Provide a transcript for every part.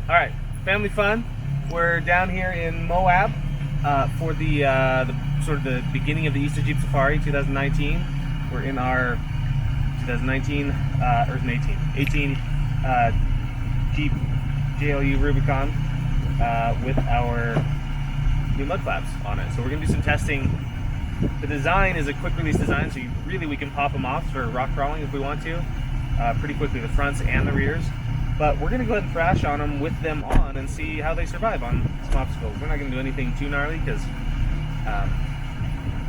All right, family fun. We're down here in Moab for the sort of the beginning of the Easter Jeep Safari 2019. We're in our 2019 or 18 Jeep JLU Rubicon with our new mud flaps on it. So we're gonna do some testing. The design is a quick release design, so we can pop them off for rock crawling if we want to, pretty quickly, the fronts and the rears. But we're gonna go ahead and thrash on them with them on and see how they survive on some obstacles. We're not gonna do anything too gnarly because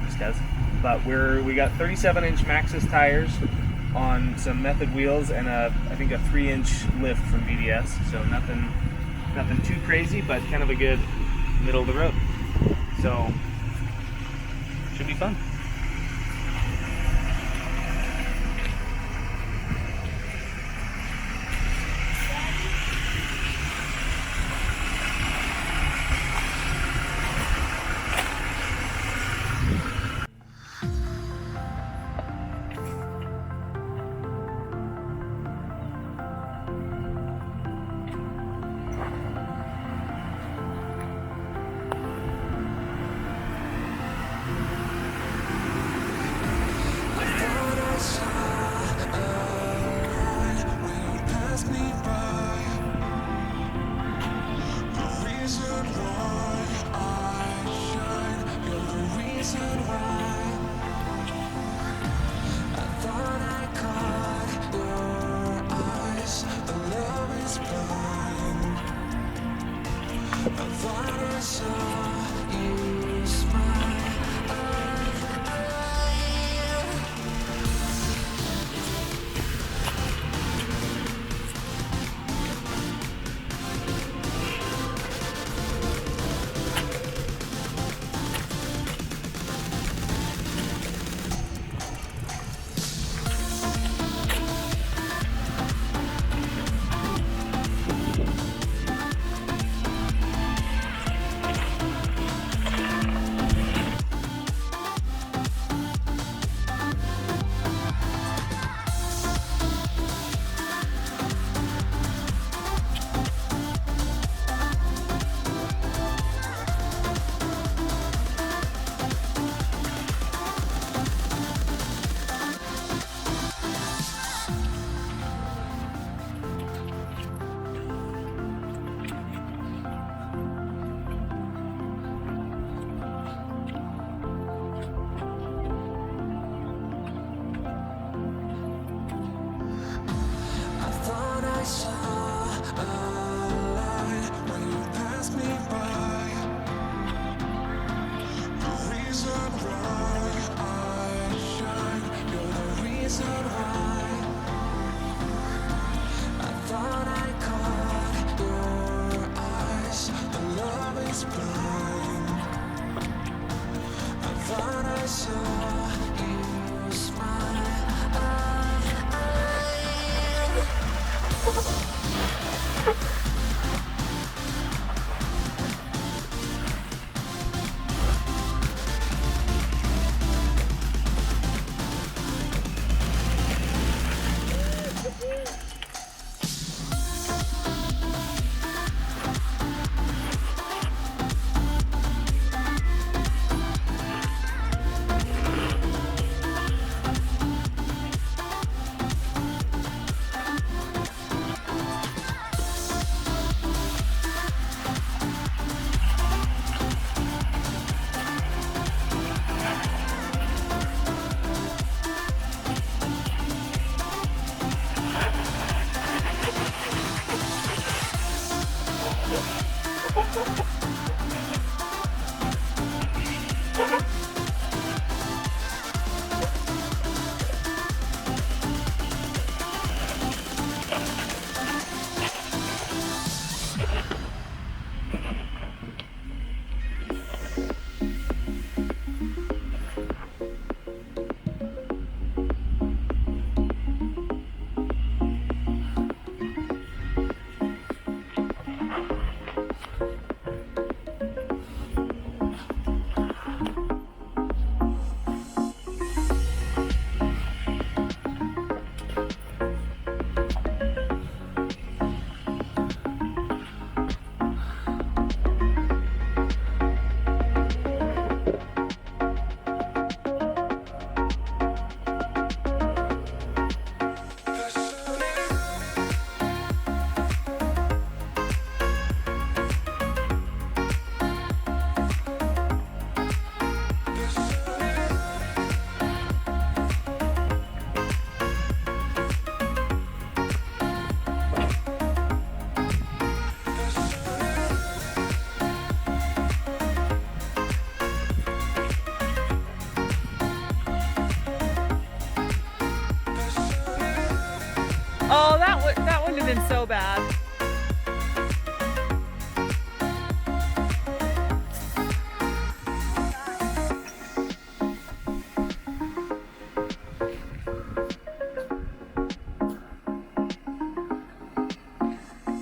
just cause. But we got 37-inch Maxxis tires on some Method wheels and I think a 3-inch lift from VDS. So nothing too crazy, but kind of a good middle of the road. So should be fun.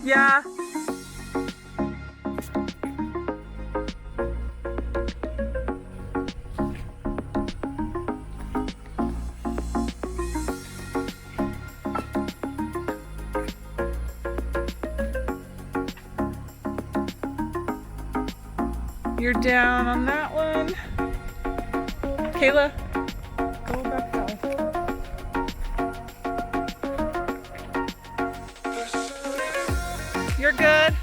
Yeah. You're down on that one. Kayla, go back that way. You're good.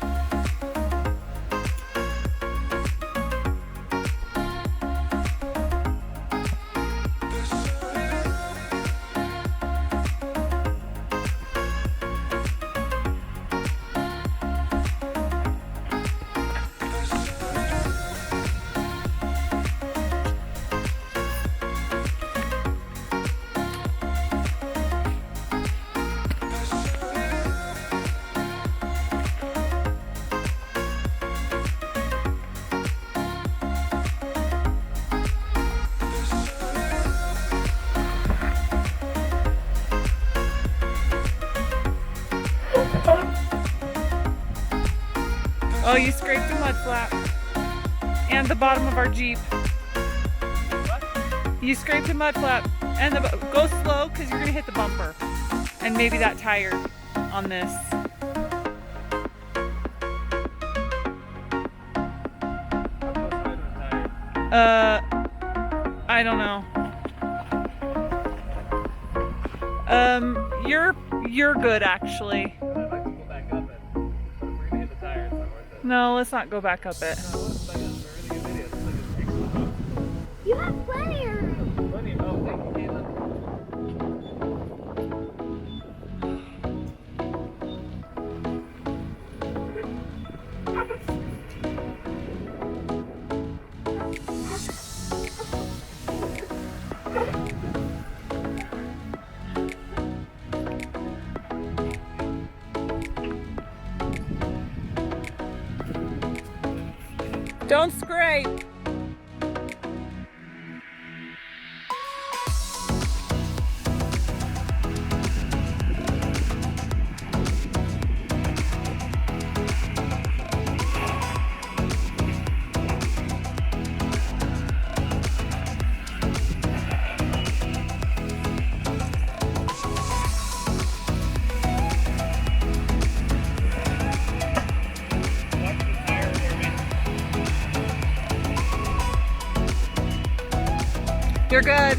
Oh, you scraped a mud flap. And the bottom of our Jeep. What? You scraped a mud flap. And go slow because you're going to hit the bumper. And maybe that tire on this. I don't know. You're good actually. I'd like to go back up it. But if we're gonna hit the tire, it's not worth it. No, let's not go back up it. No, it's like a really good video. It's like an excellent boat. You have plenty of room. Plenty of, oh, thank you, Caitlin. Don't scrape. You're good.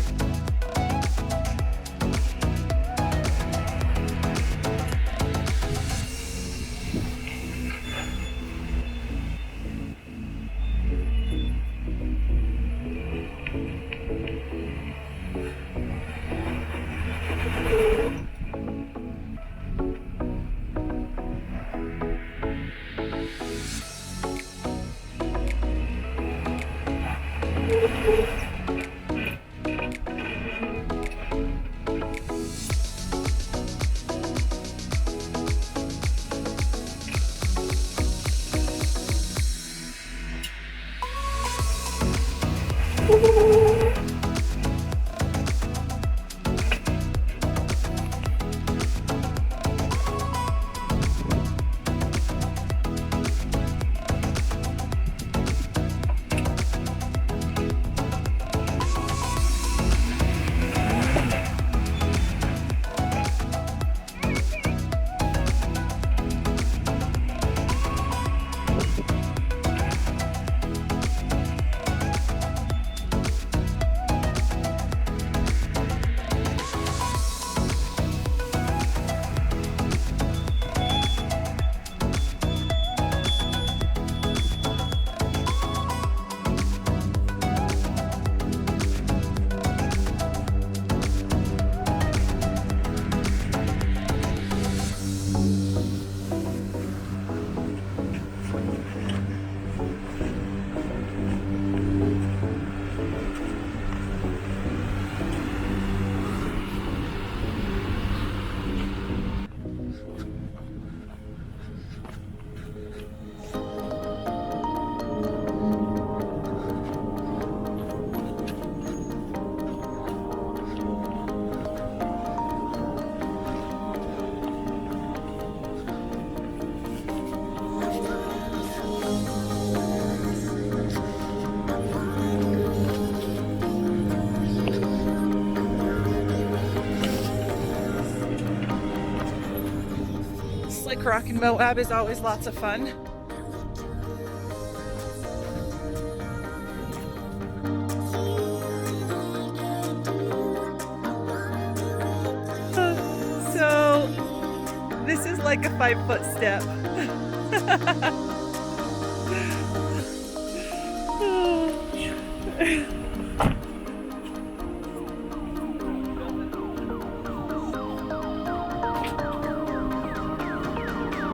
Slick Rock in Moab is always lots of fun. So this is like a 5-foot step.